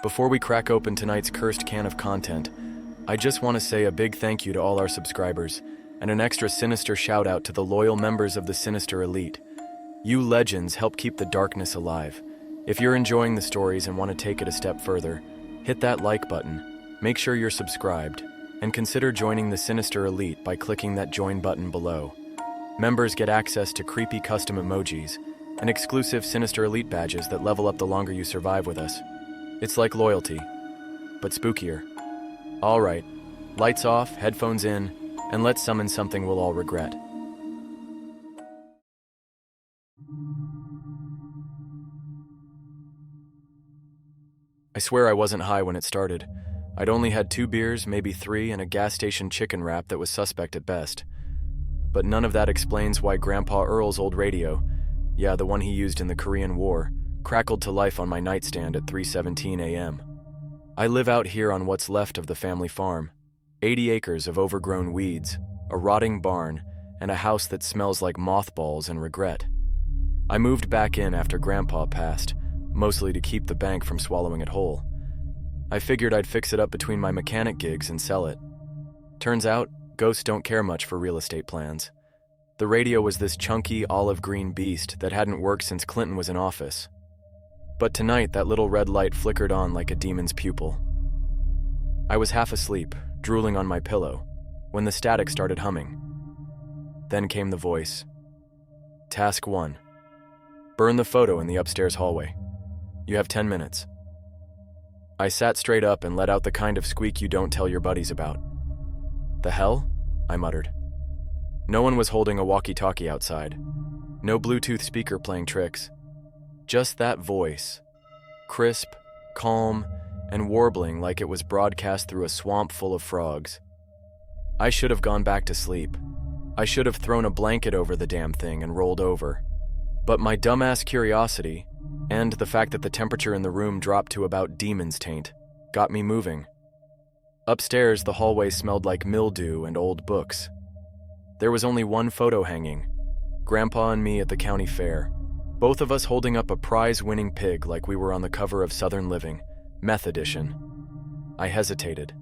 Before we crack open tonight's cursed can of content, I just want to say a big thank you to all our subscribers, and an extra Sinister shout out to the loyal members of the Sinister Elite. You legends help keep the darkness alive. If you're enjoying the stories and want to take it a step further, hit that like button, make sure you're subscribed, and consider joining the Sinister Elite by clicking that join button below. Members get access to creepy custom emojis and exclusive Sinister Elite badges that level up the longer you survive with us. It's like loyalty, but spookier. All right, lights off, headphones in, and let's summon something we'll all regret. I swear I wasn't high when it started. I'd only had 2 beers, maybe 3, and a gas station chicken wrap that was suspect at best. But none of that explains why Grandpa Earl's old radio, yeah, the one he used in the Korean War, crackled to life on my nightstand at 3:17 a.m. I live out here on what's left of the family farm. 80 acres of overgrown weeds, a rotting barn, and a house that smells like mothballs and regret. I moved back in after Grandpa passed, mostly to keep the bank from swallowing it whole. I figured I'd fix it up between my mechanic gigs and sell it. Turns out, ghosts don't care much for real estate plans. The radio was this chunky olive green beast that hadn't worked since Clinton was in office. But tonight, that little red light flickered on like a demon's pupil. I was half asleep, drooling on my pillow, when the static started humming. Then came the voice. Task 1. Burn the photo in the upstairs hallway. You have 10 minutes. I sat straight up and let out the kind of squeak you don't tell your buddies about. The hell? I muttered. No one was holding a walkie-talkie outside. No Bluetooth speaker playing tricks. Just that voice. Crisp, calm, and warbling like it was broadcast through a swamp full of frogs. I should have gone back to sleep. I should have thrown a blanket over the damn thing and rolled over. But my dumbass curiosity, and the fact that the temperature in the room dropped to about demon's taint, got me moving. Upstairs, the hallway smelled like mildew and old books. There was only one photo hanging, Grandpa and me at the county fair, both of us holding up a prize-winning pig like we were on the cover of Southern Living, Meth Edition. I hesitated.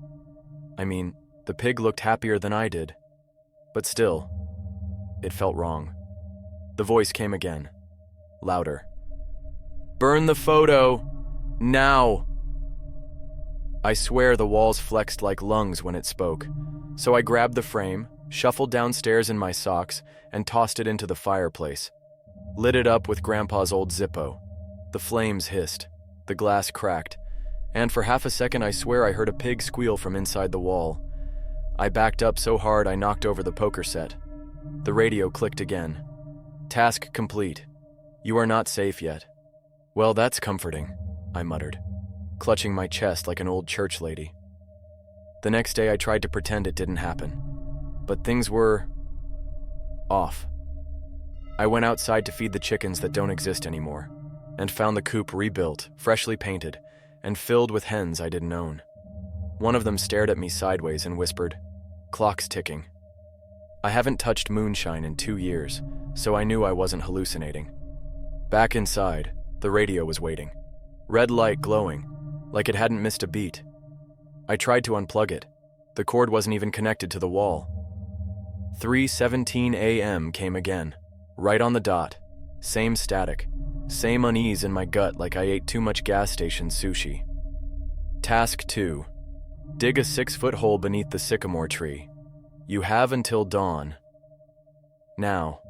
I mean, the pig looked happier than I did. But still, it felt wrong. The voice came again, louder. Burn the photo! Now! I swear the walls flexed like lungs when it spoke, so I grabbed the frame, shuffled downstairs in my socks, and tossed it into the fireplace. Lit it up with Grandpa's old Zippo. The flames hissed, the glass cracked, and for half a second I swear I heard a pig squeal from inside the wall. I backed up so hard I knocked over the poker set. The radio clicked again. Task complete. You are not safe yet. Well, that's comforting, I muttered, clutching my chest like an old church lady. The next day I tried to pretend it didn't happen, but things were off. I went outside to feed the chickens that don't exist anymore, and found the coop rebuilt, freshly painted, and filled with hens I didn't own. One of them stared at me sideways and whispered, "Clock's ticking." I haven't touched moonshine in 2 years, so I knew I wasn't hallucinating. Back inside, the radio was waiting. Red light glowing, like it hadn't missed a beat. I tried to unplug it. The cord wasn't even connected to the wall. 3:17 a.m. came again, right on the dot. Same static, same unease in my gut like I ate too much gas station sushi. Task 2. Dig a 6-foot hole beneath the sycamore tree. You have until dawn. Now,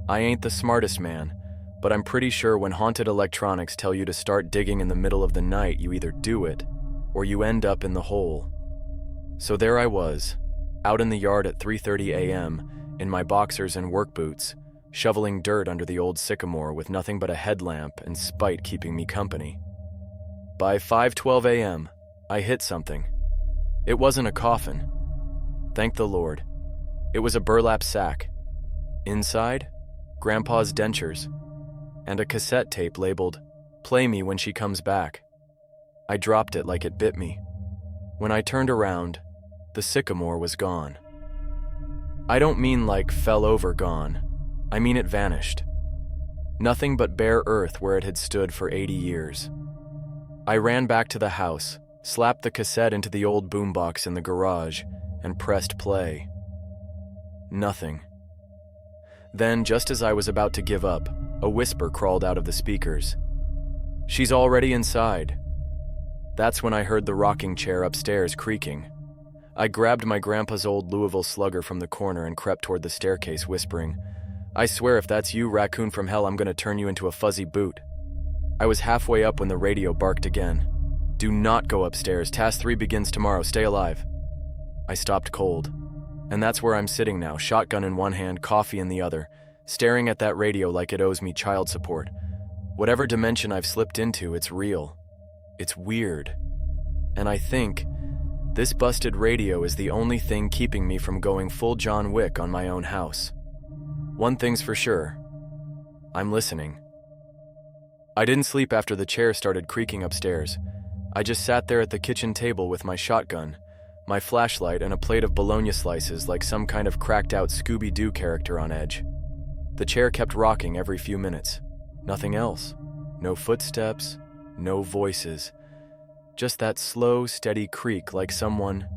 I ain't the smartest man, but I'm pretty sure when haunted electronics tell you to start digging in the middle of the night, you either do it, or you end up in the hole. So there I was, out in the yard at 3:30 a.m., in my boxers and work boots, shoveling dirt under the old sycamore with nothing but a headlamp and spite keeping me company. By 5:12 a.m., I hit something. It wasn't a coffin. Thank the Lord. It was a burlap sack. Inside, Grandpa's dentures, and a cassette tape labeled, "Play me when she comes back." I dropped it like it bit me. When I turned around, the sycamore was gone. I don't mean like fell over gone. I mean it vanished. Nothing but bare earth where it had stood for 80 years. I ran back to the house, slapped the cassette into the old boombox in the garage, and pressed play. Nothing. Then, just as I was about to give up, a whisper crawled out of the speakers. "She's already inside." That's when I heard the rocking chair upstairs creaking. I grabbed my grandpa's old Louisville Slugger from the corner and crept toward the staircase, whispering, "I swear if that's you, raccoon from hell, I'm gonna turn you into a fuzzy boot." I was halfway up when the radio barked again. "Do not go upstairs. Task 3 begins tomorrow. Stay alive." I stopped cold. And that's where I'm sitting now, shotgun in one hand, coffee in the other, staring at that radio like it owes me child support. Whatever dimension I've slipped into, it's real. It's weird. And I think this busted radio is the only thing keeping me from going full John Wick on my own house. One thing's for sure. I'm listening. I didn't sleep after the chair started creaking upstairs. I just sat there at the kitchen table with my shotgun, my flashlight, and a plate of bologna slices like some kind of cracked-out Scooby-Doo character on edge. The chair kept rocking every few minutes. Nothing else. No footsteps, no voices. Just that slow, steady creak like someone,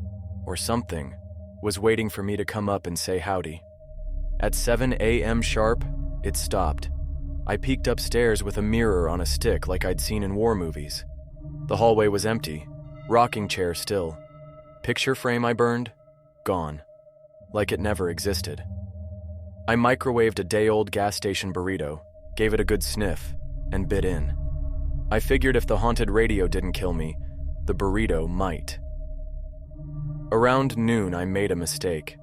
or something, was waiting for me to come up and say howdy. At 7 a.m. sharp, it stopped. I peeked upstairs with a mirror on a stick like I'd seen in war movies. The hallway was empty, rocking chair still. Picture frame I burned? Gone. Like it never existed. I microwaved a day-old gas station burrito, gave it a good sniff, and bit in. I figured if the haunted radio didn't kill me, the burrito might. Around noon, I made a mistake.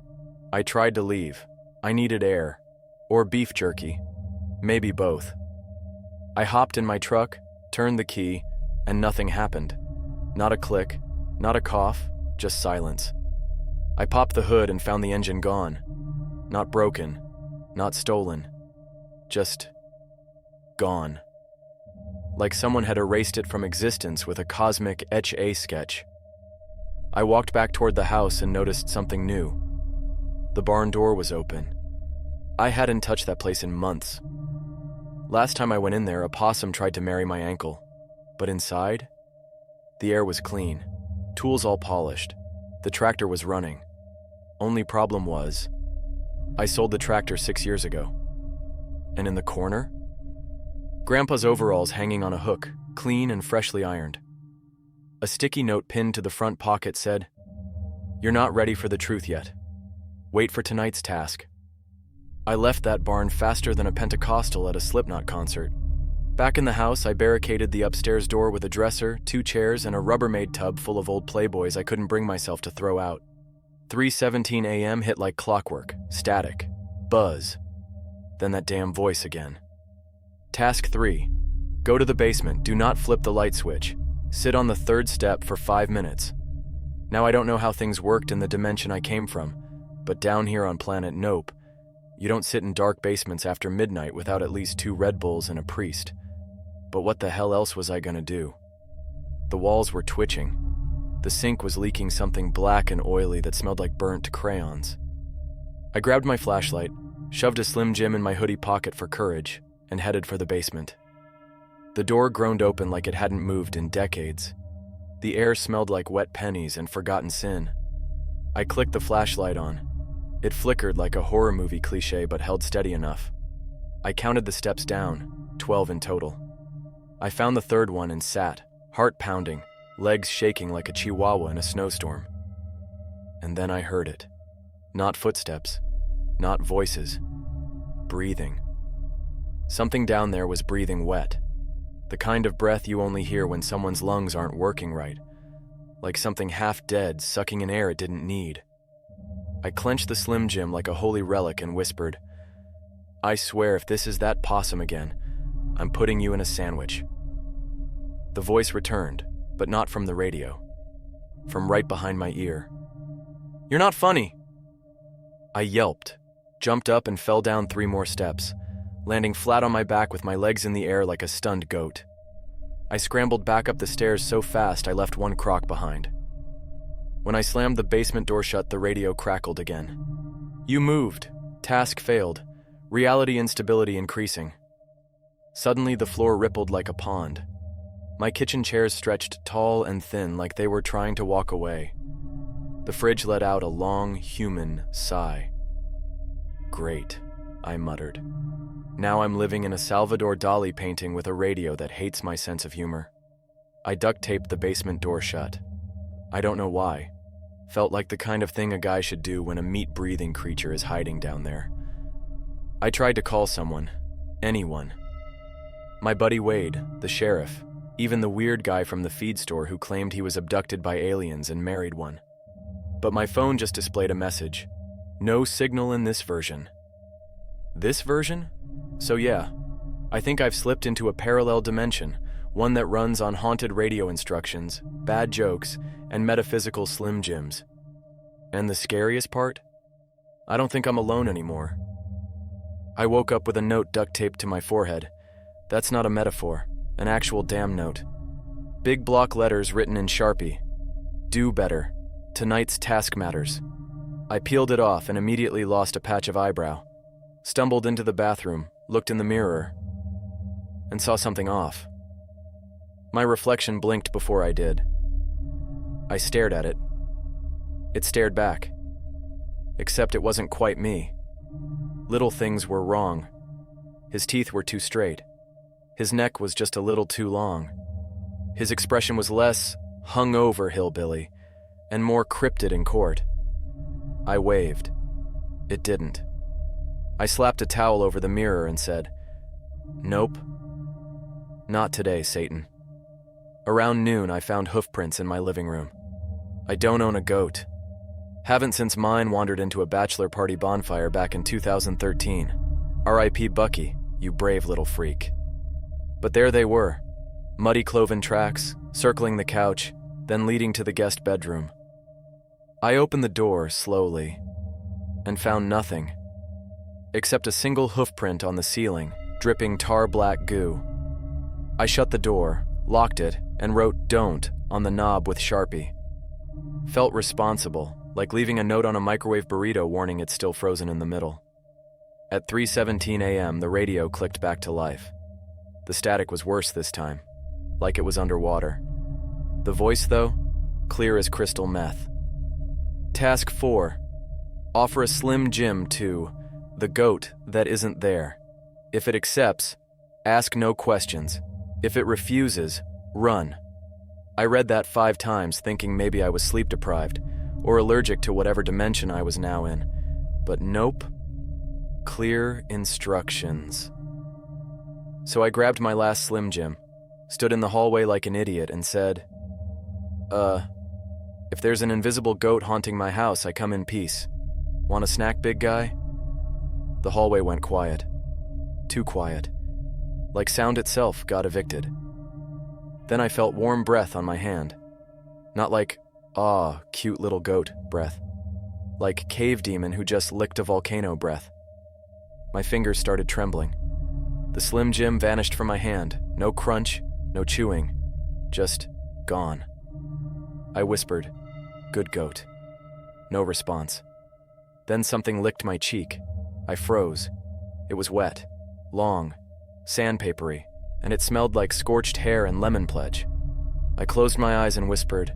I tried to leave. I needed air. Or beef jerky. Maybe both. I hopped in my truck, turned the key, and nothing happened. Not a click, not a cough, just silence. I popped the hood and found the engine gone. Not broken, not stolen. Just gone. Like someone had erased it from existence with a cosmic etch-a sketch. I walked back toward the house and noticed something new. The barn door was open. I hadn't touched that place in months. Last time I went in there, a possum tried to marry my ankle. But inside, the air was clean, tools all polished. The tractor was running. Only problem was, I sold the tractor 6 years ago. And in the corner? Grandpa's overalls hanging on a hook, clean and freshly ironed. A sticky note pinned to the front pocket said, "You're not ready for the truth yet. Wait for tonight's task." I left that barn faster than a Pentecostal at a Slipknot concert. Back in the house, I barricaded the upstairs door with a dresser, 2 chairs, and a Rubbermaid tub full of old Playboys I couldn't bring myself to throw out. 3:17 a.m. hit like clockwork, static, buzz. Then that damn voice again. Task 3. Go to the basement, do not flip the light switch. Sit on the 3rd step for 5 minutes. Now I don't know how things worked in the dimension I came from, but down here on planet Nope, you don't sit in dark basements after midnight without at least 2 Red Bulls and a priest. But what the hell else was I gonna do? The walls were twitching. The sink was leaking something black and oily that smelled like burnt crayons. I grabbed my flashlight, shoved a Slim Jim in my hoodie pocket for courage, and headed for the basement. The door groaned open like it hadn't moved in decades. The air smelled like wet pennies and forgotten sin. I clicked the flashlight on. It flickered like a horror movie cliche but held steady enough. I counted the steps down, 12 in total. I found the 3rd one and sat, heart pounding, legs shaking like a chihuahua in a snowstorm. And then I heard it. Not footsteps, not voices. Breathing. Something down there was breathing wet. The kind of breath you only hear when someone's lungs aren't working right. Like something half dead sucking in air it didn't need. I clenched the Slim Jim like a holy relic and whispered, "I swear if this is that possum again, I'm putting you in a sandwich." The voice returned, but not from the radio. From right behind my ear. "You're not funny!" I yelped, jumped up and fell down 3 more steps, landing flat on my back with my legs in the air like a stunned goat. I scrambled back up the stairs so fast I left 1 crock behind. When I slammed the basement door shut, the radio crackled again. "You moved. Task failed. Reality instability increasing." Suddenly, the floor rippled like a pond. My kitchen chairs stretched tall and thin like they were trying to walk away. The fridge let out a long, human sigh. Great, I muttered. Now I'm living in a Salvador Dali painting with a radio that hates my sense of humor. I duct taped the basement door shut. I don't know why. Felt like the kind of thing a guy should do when a meat-breathing creature is hiding down there. I tried to call someone. Anyone. My buddy Wade, the sheriff, even the weird guy from the feed store who claimed he was abducted by aliens and married one. But my phone just displayed a message. No signal in this version. This version? So yeah, I think I've slipped into a parallel dimension, one that runs on haunted radio instructions, bad jokes, and metaphysical Slim Jims. And the scariest part? I don't think I'm alone anymore. I woke up with a note duct taped to my forehead. That's not a metaphor, an actual damn note. Big block letters written in Sharpie. Do better. Tonight's task matters. I peeled it off and immediately lost a patch of eyebrow. Stumbled into the bathroom, looked in the mirror, and saw something off. My reflection blinked before I did. I stared at it. It stared back. Except it wasn't quite me. Little things were wrong. His teeth were too straight. His neck was just a little too long. His expression was less hung-over hillbilly and more cryptid in court. I waved. It didn't. I slapped a towel over the mirror and said, "Nope. Not today, Satan." Around noon, I found hoofprints in my living room. I don't own a goat. Haven't since mine wandered into a bachelor party bonfire back in 2013. R.I.P. Bucky, you brave little freak. But there they were, muddy cloven tracks, circling the couch, then leading to the guest bedroom. I opened the door slowly and found nothing, except a single hoofprint on the ceiling, dripping tar-black goo. I shut the door, locked it, and wrote "Don't" on the knob with Sharpie. Felt responsible, like leaving a note on a microwave burrito warning it's still frozen in the middle. At 3:17 a.m., the radio clicked back to life. The static was worse this time, like it was underwater. The voice, though, clear as crystal meth. Task 4. Offer a Slim Jim to the goat that isn't there. If it accepts, ask no questions. If it refuses, run. I read that 5 times thinking maybe I was sleep-deprived or allergic to whatever dimension I was now in. But nope. Clear instructions. So I grabbed my last Slim Jim, stood in the hallway like an idiot, and said, if there's an invisible goat haunting my house, I come in peace. Want a snack, big guy? The hallway went quiet. Too quiet. Like sound itself got evicted. Then I felt warm breath on my hand. Not like, "Ah, cute little goat" breath. Like cave demon who just licked a volcano breath. My fingers started trembling. The Slim Jim vanished from my hand. No crunch, no chewing. Just gone. I whispered, "Good goat." No response. Then something licked my cheek. I froze. It was wet, long, sandpapery, and it smelled like scorched hair and lemon pledge. I closed my eyes and whispered,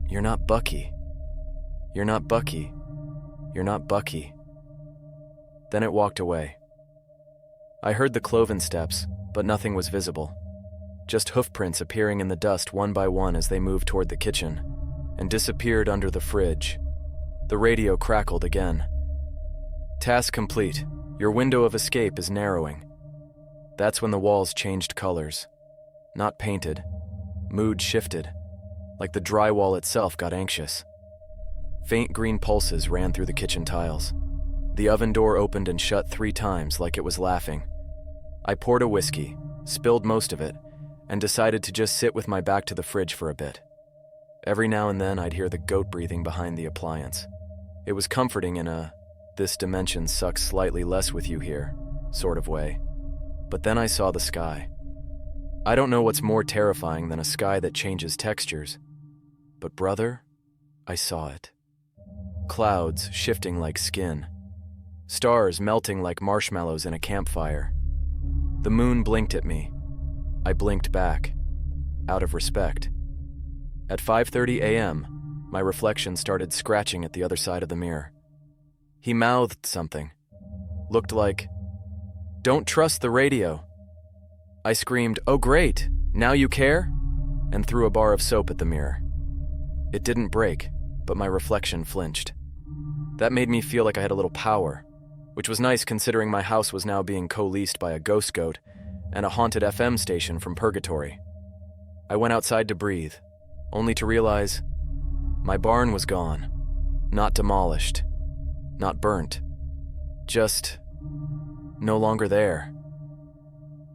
"You're not Bucky. You're not Bucky. You're not Bucky." Then it walked away. I heard the cloven steps, but nothing was visible. Just hoofprints appearing in the dust one by one as they moved toward the kitchen, and disappeared under the fridge. The radio crackled again. Task complete. Your window of escape is narrowing. That's when the walls changed colors. Not painted. Mood shifted, like the drywall itself got anxious. Faint green pulses ran through the kitchen tiles. The oven door opened and shut 3 times like it was laughing. I poured a whiskey, spilled most of it, and decided to just sit with my back to the fridge for a bit. Every now and then I'd hear the goat breathing behind the appliance. It was comforting in a "this dimension sucks slightly less with you here" sort of way. But then I saw the sky. I don't know what's more terrifying than a sky that changes textures. But brother, I saw it. Clouds shifting like skin. Stars melting like marshmallows in a campfire. The moon blinked at me. I blinked back. out of respect. At 5:30 a.m., my reflection started scratching at the other side of the mirror. He mouthed something. Looked like, "Don't trust the radio." I screamed, "Oh great, now you care?" and threw a bar of soap at the mirror. It didn't break, but my reflection flinched. That made me feel like I had a little power, which was nice considering my house was now being co-leased by a ghost goat and a haunted FM station from Purgatory. I went outside to breathe, only to realize my barn was gone. Not demolished, not burnt, just no longer there.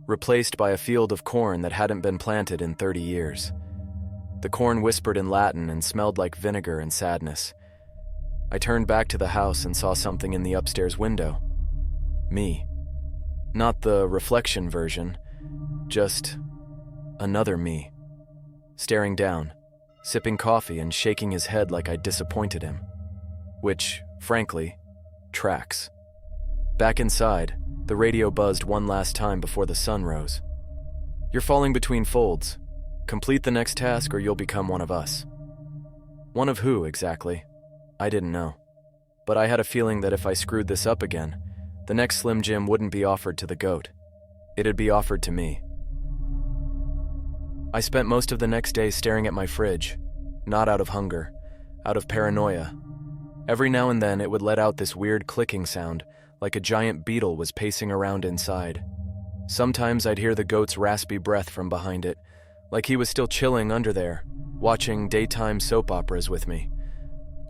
Replaced by a field of corn that hadn't been planted in 30 years. The corn whispered in Latin and smelled like vinegar and sadness. I turned back to the house and saw something in the upstairs window. Me. Not the reflection version, just another me. Staring down, sipping coffee and shaking his head like I'd disappointed him. Which, frankly, tracks. Back inside, the radio buzzed one last time before the sun rose. "You're falling between folds. Complete the next task or you'll become one of us." One of who, exactly? I didn't know. But I had a feeling that if I screwed this up again, the next Slim Jim wouldn't be offered to the goat. It'd be offered to me. I spent most of the next day staring at my fridge, not out of hunger, out of paranoia. Every now and then it would let out this weird clicking sound, like a giant beetle was pacing around inside. Sometimes I'd hear the goat's raspy breath from behind it, like he was still chilling under there, watching daytime soap operas with me.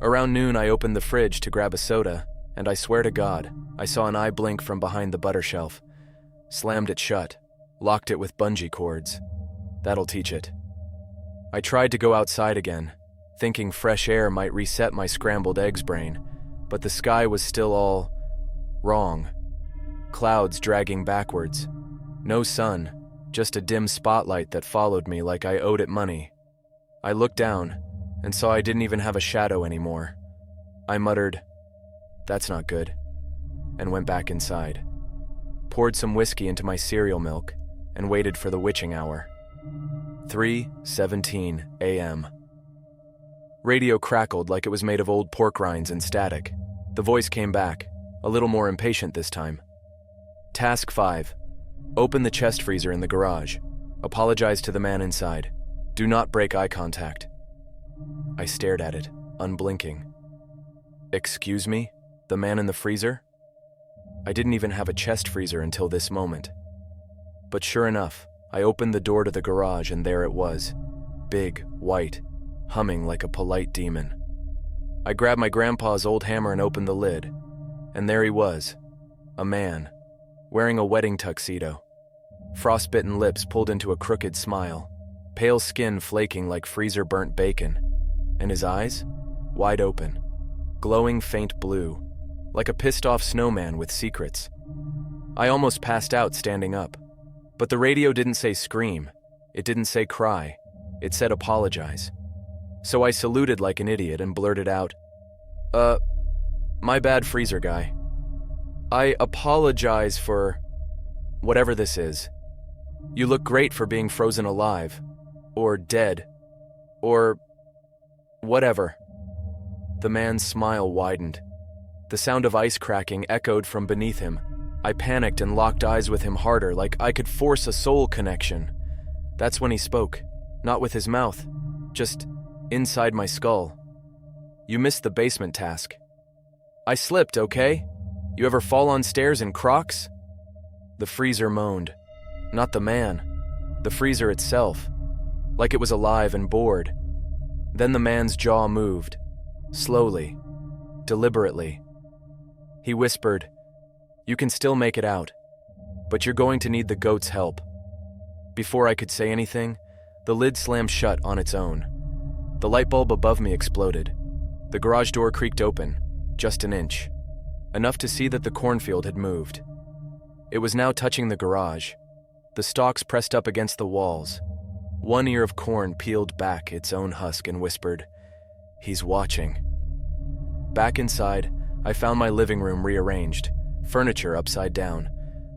Around noon I opened the fridge to grab a soda, and I swear to God, I saw an eye blink from behind the butter shelf. Slammed it shut, locked it with bungee cords. That'll teach it. I tried to go outside again, thinking fresh air might reset my scrambled eggs brain, but the sky was still all wrong. Clouds dragging backwards. No sun, just a dim spotlight that followed me like I owed it money. I looked down and saw I didn't even have a shadow anymore. I muttered, "That's not good," and went back inside. Poured some whiskey into my cereal milk and waited for the witching hour. 3:17 a.m. Radio crackled like it was made of old pork rinds and static. The voice came back, a little more impatient this time. Task 5. Open the chest freezer in the garage. Apologize to the man inside. Do not break eye contact. I stared at it, unblinking. Excuse me? The man in the freezer? I didn't even have a chest freezer until this moment. But sure enough, I opened the door to the garage and there it was. Big, white, humming like a polite demon. I grabbed my grandpa's old hammer and opened the lid. And there he was, a man, wearing a wedding tuxedo. Frostbitten lips pulled into a crooked smile, pale skin flaking like freezer-burnt bacon, and his eyes, wide open, glowing faint blue, like a pissed-off snowman with secrets. I almost passed out standing up, but the radio didn't say scream, it didn't say cry, it said apologize. So I saluted like an idiot and blurted out, my bad, freezer guy. I apologize for whatever this is. You look great for being frozen alive, or dead, or whatever. The man's smile widened. The sound of ice cracking echoed from beneath him. I panicked and locked eyes with him harder, like I could force a soul connection. That's when he spoke, not with his mouth, just inside my skull. You missed the basement task. I slipped, okay? You ever fall on stairs in Crocs? The freezer moaned. Not the man. The freezer itself. Like it was alive and bored. Then the man's jaw moved. Slowly. Deliberately. He whispered, "You can still make it out, but you're going to need the goat's help." Before I could say anything, the lid slammed shut on its own. The light bulb above me exploded. The garage door creaked open, just an inch. Enough to see that the cornfield had moved. It was now touching the garage, the stalks pressed up against the walls. One ear of corn peeled back its own husk and whispered, "He's watching." Back inside, I found my living room rearranged, furniture upside down,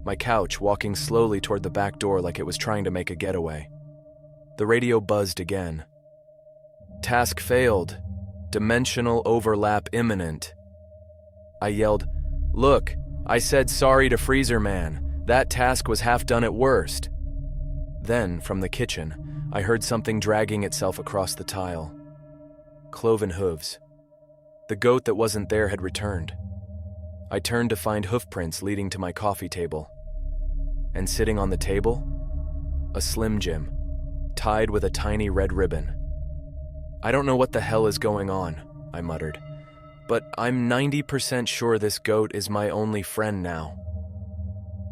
my couch walking slowly toward the back door like it was trying to make a getaway. The radio buzzed again. Task failed. Dimensional overlap imminent. I yelled, "Look, I said sorry to Freezer Man. That task was half done at worst." Then, from the kitchen, I heard something dragging itself across the tile. Cloven hooves. The goat that wasn't there had returned. I turned to find hoofprints leading to my coffee table. And sitting on the table, a Slim Jim, tied with a tiny red ribbon. "I don't know what the hell is going on," I muttered, "but I'm 90% sure this goat is my only friend now."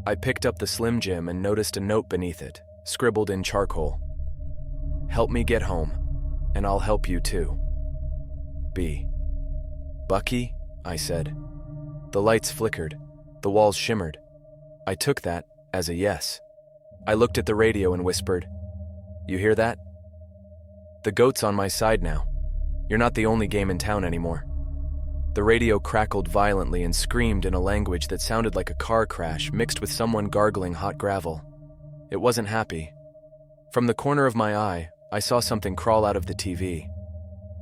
I picked up the Slim Jim and noticed a note beneath it, scribbled in charcoal. "Help me get home, and I'll help you too. B." "Bucky?" I said. The lights flickered, the walls shimmered. I took that as a yes. I looked at the radio and whispered, "You hear that? The goat's on my side now. You're not the only game in town anymore." The radio crackled violently and screamed in a language that sounded like a car crash mixed with someone gargling hot gravel. It wasn't happy. From the corner of my eye, I saw something crawl out of the TV.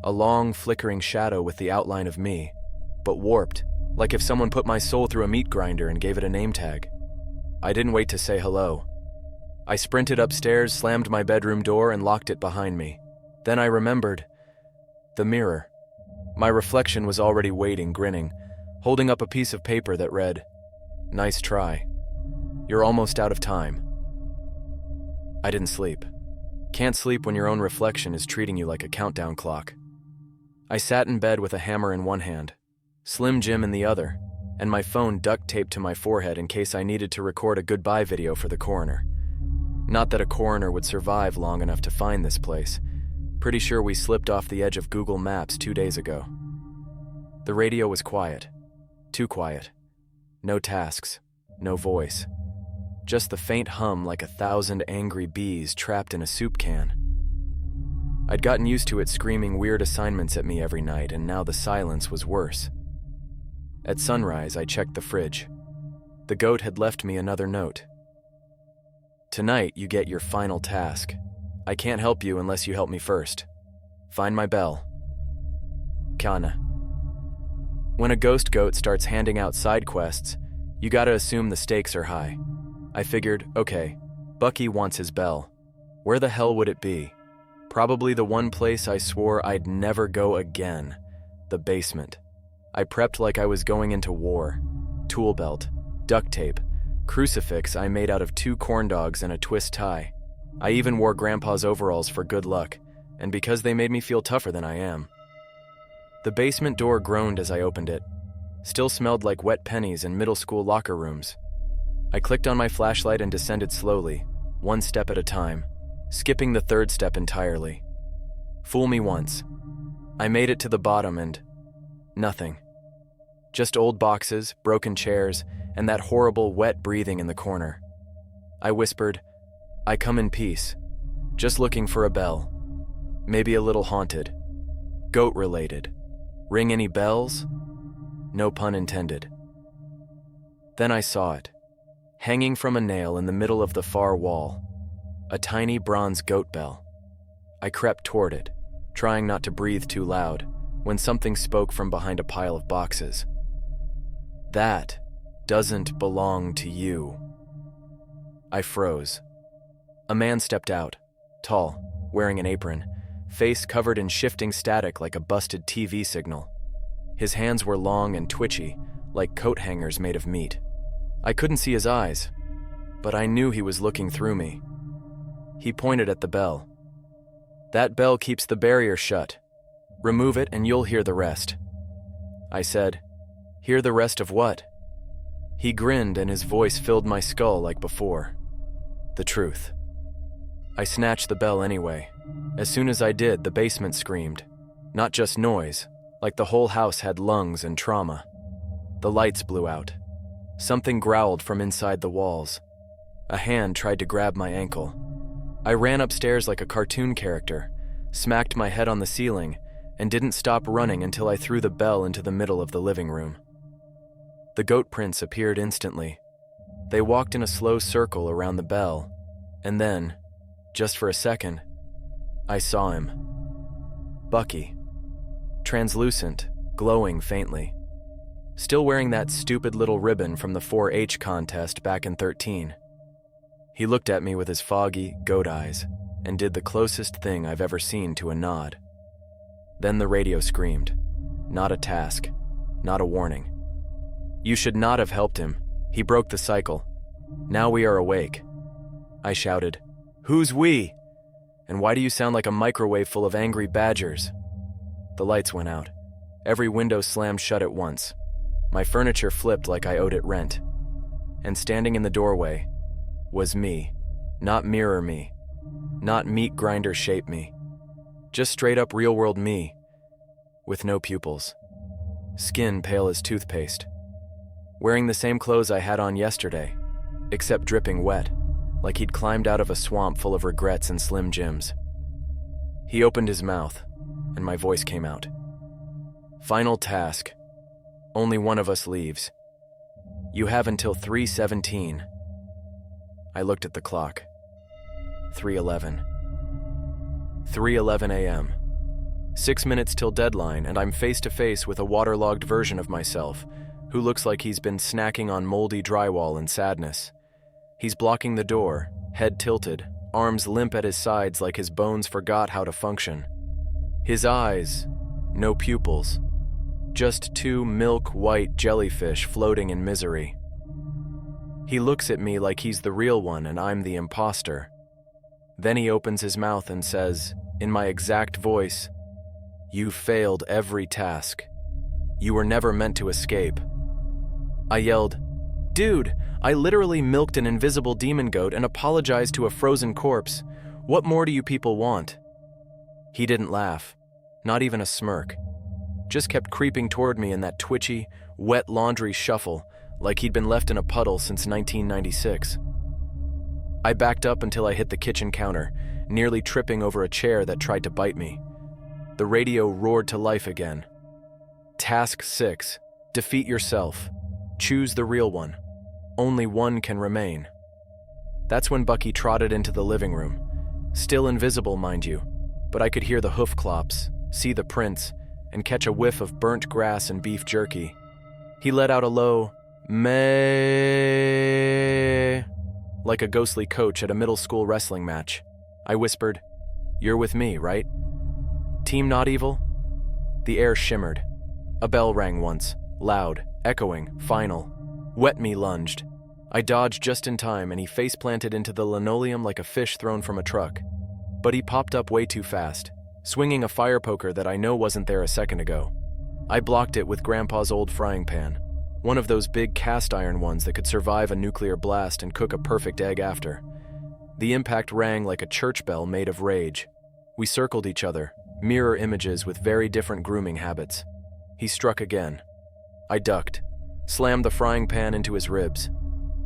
A long, flickering shadow with the outline of me, but warped, like if someone put my soul through a meat grinder and gave it a name tag. I didn't wait to say hello. I sprinted upstairs, slammed my bedroom door, and locked it behind me. Then I remembered. The mirror. My reflection was already waiting, grinning, holding up a piece of paper that read, "Nice try. You're almost out of time." I didn't sleep. Can't sleep when your own reflection is treating you like a countdown clock. I sat in bed with a hammer in one hand, Slim Jim in the other, and my phone duct taped to my forehead in case I needed to record a goodbye video for the coroner. Not that a coroner would survive long enough to find this place. Pretty sure we slipped off the edge of Google Maps 2 days ago. The radio was quiet. Too quiet. No tasks. No voice. Just the faint hum like 1,000 angry bees trapped in a soup can. I'd gotten used to it screaming weird assignments at me every night, and now the silence was worse. At sunrise, I checked the fridge. The goat had left me another note. "Tonight, you get your final task. I can't help you unless you help me first. Find my bell. Kana." When a ghost goat starts handing out side quests, you gotta assume the stakes are high. I figured, okay, Bucky wants his bell. Where the hell would it be? Probably the one place I swore I'd never go again, the basement. I prepped like I was going into war. Tool belt, duct tape, crucifix I made out of 2 corn dogs and a twist tie. I even wore Grandpa's overalls for good luck, and because they made me feel tougher than I am. The basement door groaned as I opened it. Still smelled like wet pennies in middle school locker rooms. I clicked on my flashlight and descended slowly, 1 step at a time, skipping the 3rd step entirely. Fool me once. I made it to the bottom and nothing. Just old boxes, broken chairs, and that horrible wet breathing in the corner. I whispered, "I come in peace. Just looking for a bell. Maybe a little haunted. Goat-related. Ring any bells?" No pun intended. Then I saw it, hanging from a nail in the middle of the far wall. A tiny bronze goat bell. I crept toward it, trying not to breathe too loud, when something spoke from behind a pile of boxes. "That doesn't belong to you." I froze. A man stepped out, tall, wearing an apron, face covered in shifting static like a busted TV signal. His hands were long and twitchy, like coat hangers made of meat. I couldn't see his eyes, but I knew he was looking through me. He pointed at the bell. "That bell keeps the barrier shut. Remove it and you'll hear the rest." I said, "Hear the rest of what?" He grinned and his voice filled my skull like before. The truth. I snatched the bell anyway. As soon as I did, the basement screamed. Not just noise, like the whole house had lungs and trauma. The lights blew out. Something growled from inside the walls. A hand tried to grab my ankle. I ran upstairs like a cartoon character, smacked my head on the ceiling, and didn't stop running until I threw the bell into the middle of the living room. The goat prints appeared instantly. They walked in a slow circle around the bell, and then, just for a second, I saw him. Bucky. Translucent, glowing faintly. Still wearing that stupid little ribbon from the 4-H contest back in 13. He looked at me with his foggy, goat eyes and did the closest thing I've ever seen to a nod. Then the radio screamed. Not a task, not a warning. You should not have helped him. He broke the cycle. Now we are awake. I shouted, "Who's we? And why do you sound like a microwave full of angry badgers?" The lights went out. Every window slammed shut at once. My furniture flipped like I owed it rent. And standing in the doorway was me, not mirror me, not meat grinder shape me. Just straight up real world me, with no pupils. Skin pale as toothpaste. Wearing the same clothes I had on yesterday, except dripping wet, like he'd climbed out of a swamp full of regrets and Slim Jims. He opened his mouth, and my voice came out. Final task. Only one of us leaves. You have until 3:17. I looked at the clock. 3:11. 3:11 a.m. 6 minutes till deadline, and I'm face to face with a waterlogged version of myself who looks like he's been snacking on moldy drywall in sadness. He's blocking the door, head tilted, arms limp at his sides like his bones forgot how to function. His eyes, no pupils, just two milk-white jellyfish floating in misery. He looks at me like he's the real one and I'm the imposter. Then he opens his mouth and says, in my exact voice, "You failed every task. You were never meant to escape." I yelled, "Dude, I literally milked an invisible demon goat and apologized to a frozen corpse. What more do you people want?" He didn't laugh, not even a smirk. Just kept creeping toward me in that twitchy, wet laundry shuffle like he'd been left in a puddle since 1996. I backed up until I hit the kitchen counter, nearly tripping over a chair that tried to bite me. The radio roared to life again. Task 6. Defeat yourself. Choose the real one. Only one can remain. That's when Bucky trotted into the living room. Still invisible, mind you, but I could hear the hoof clops, see the prints, and catch a whiff of burnt grass and beef jerky. He let out a low meh, like a ghostly coach at a middle school wrestling match. I whispered, "You're with me, right? Team not evil?" The air shimmered. A bell rang once, loud, echoing, final. Wet Me lunged. I dodged just in time and he face-planted into the linoleum like a fish thrown from a truck. But he popped up way too fast, swinging a fire poker that I know wasn't there a second ago. I blocked it with Grandpa's old frying pan, one of those big cast iron ones that could survive a nuclear blast and cook a perfect egg after. The impact rang like a church bell made of rage. We circled each other, mirror images with very different grooming habits. He struck again. I ducked, slammed the frying pan into his ribs.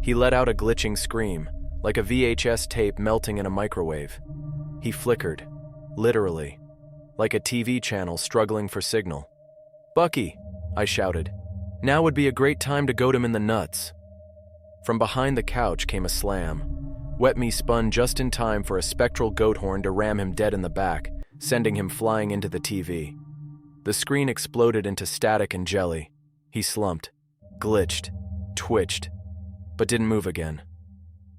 He let out a glitching scream, like a VHS tape melting in a microwave. He flickered, literally, like a TV channel struggling for signal. "Bucky," I shouted. "Now would be a great time to goat him in the nuts." From behind the couch came a slam. Wet Me spun just in time for a spectral goat horn to ram him dead in the back, sending him flying into the TV. The screen exploded into static and jelly. He slumped, glitched, twitched, but didn't move again.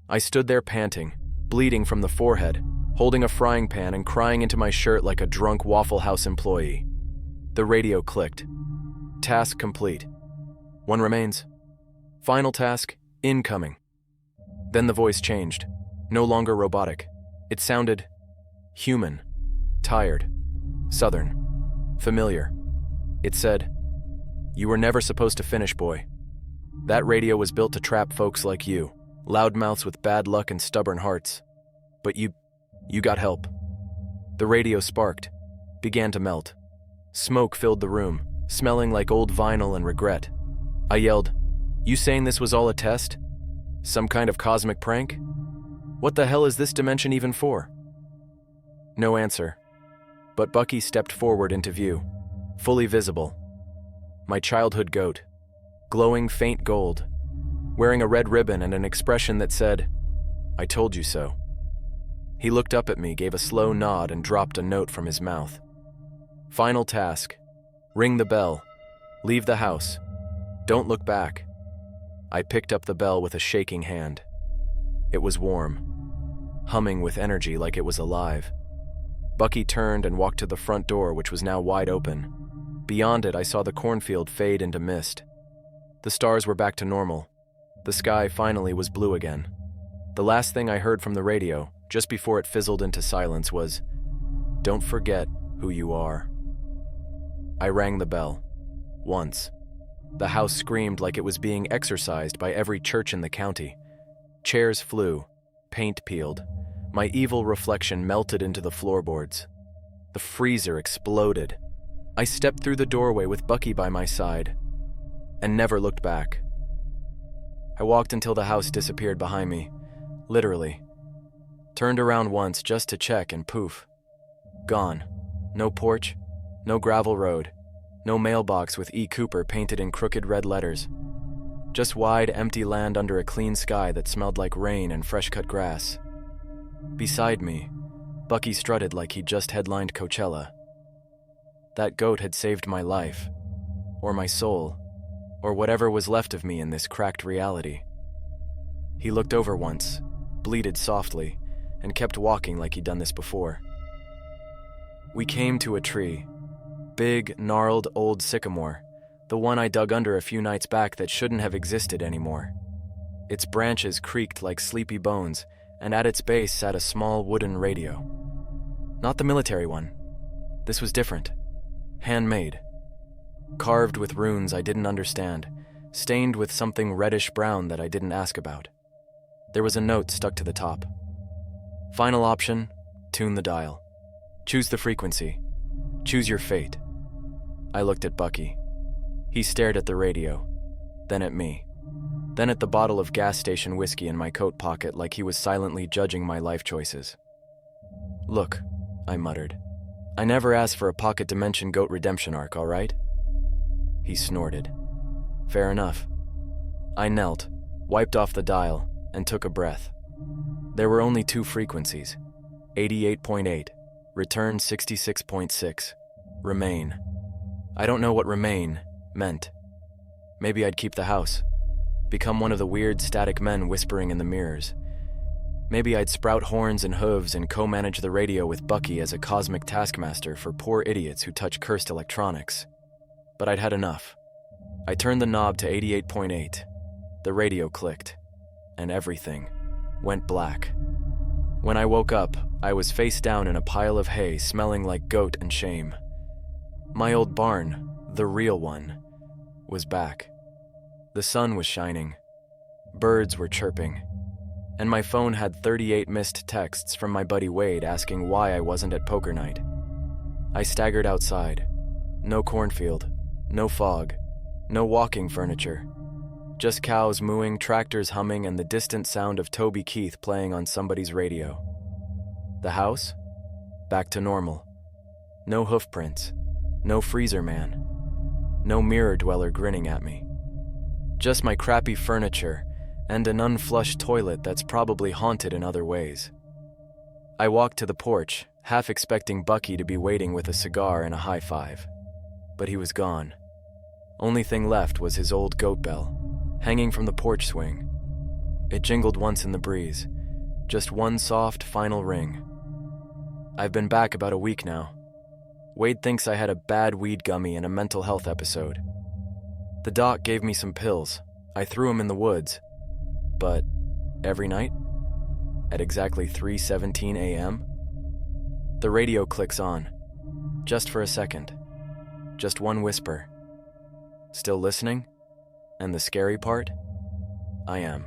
I stood there panting, bleeding from the forehead, holding a frying pan and crying into my shirt like a drunk Waffle House employee. The radio clicked. Task complete. One remains. Final task, incoming. Then the voice changed, no longer robotic. It sounded human, tired, southern, familiar. It said, "You were never supposed to finish, boy. That radio was built to trap folks like you, loudmouths with bad luck and stubborn hearts. But you got help." The radio sparked, began to melt. Smoke filled the room, smelling like old vinyl and regret. I yelled, "You saying this was all a test? Some kind of cosmic prank? What the hell is this dimension even for?" No answer, but Bucky stepped forward into view, fully visible. My childhood goat, glowing faint gold, wearing a red ribbon and an expression that said, "I told you so." He looked up at me, gave a slow nod, and dropped a note from his mouth. Final task. Ring the bell. Leave the house. Don't look back. I picked up the bell with a shaking hand. It was warm, humming with energy like it was alive. Bucky turned and walked to the front door, which was now wide open. Beyond it, I saw the cornfield fade into mist. The stars were back to normal. The sky finally was blue again. The last thing I heard from the radio, just before it fizzled into silence, was, "Don't forget who you are." I rang the bell. Once. The house screamed like it was being exorcised by every church in the county. Chairs flew, paint peeled. My evil reflection melted into the floorboards. The freezer exploded. I stepped through the doorway with Bucky by my side, and never looked back. I walked until the house disappeared behind me, literally. Turned around once just to check, and poof. Gone. No porch, no gravel road, no mailbox with E. Cooper painted in crooked red letters. Just wide, empty land under a clean sky that smelled like rain and fresh-cut grass. Beside me, Bucky strutted like he'd just headlined Coachella. That goat had saved my life, or my soul, or whatever was left of me in this cracked reality. He looked over once, bleated softly, and kept walking like he'd done this before. We came to a tree. Big, gnarled old sycamore, the one I dug under a few nights back that shouldn't have existed anymore. Its branches creaked like sleepy bones, and at its base sat a small wooden radio. Not the military one. This was different. Handmade. Carved with runes I didn't understand, stained with something reddish-brown that I didn't ask about. There was a note stuck to the top. Final option, tune the dial. Choose the frequency. Choose your fate. I looked at Bucky. He stared at the radio, then at me, then at the bottle of gas station whiskey in my coat pocket like he was silently judging my life choices. "Look," I muttered. "I never asked for a pocket dimension goat redemption arc, all right?" He snorted. "Fair enough." I knelt, wiped off the dial, and took a breath. There were only two frequencies, 88.8, return 66.6, remain. I don't know what remain meant. Maybe I'd keep the house, become one of the weird static men whispering in the mirrors. Maybe I'd sprout horns and hooves and co-manage the radio with Bucky as a cosmic taskmaster for poor idiots who touch cursed electronics. But I'd had enough. I turned the knob to 88.8. The radio clicked, and everything went black. When I woke up, I was face down in a pile of hay smelling like goat and shame. My old barn, the real one, was back. The sun was shining. Birds were chirping. And my phone had 38 missed texts from my buddy Wade asking why I wasn't at poker night. I staggered outside. No cornfield, no fog, no walking furniture. Just cows mooing, tractors humming, and the distant sound of Toby Keith playing on somebody's radio. The house? Back to normal. No hoof prints. No freezer man. No mirror dweller grinning at me. Just my crappy furniture and an unflushed toilet that's probably haunted in other ways. I walked to the porch, half expecting Bucky to be waiting with a cigar and a high five. But he was gone. Only thing left was his old goat bell, hanging from the porch swing. It jingled once in the breeze, just one soft, final ring. I've been back about a week now. Wade thinks I had a bad weed gummy and a mental health episode. The doc gave me some pills. I threw them in the woods. But every night, at exactly 3:17 a.m., the radio clicks on, just for a second. Just one whisper. Still listening? And the scary part? I am.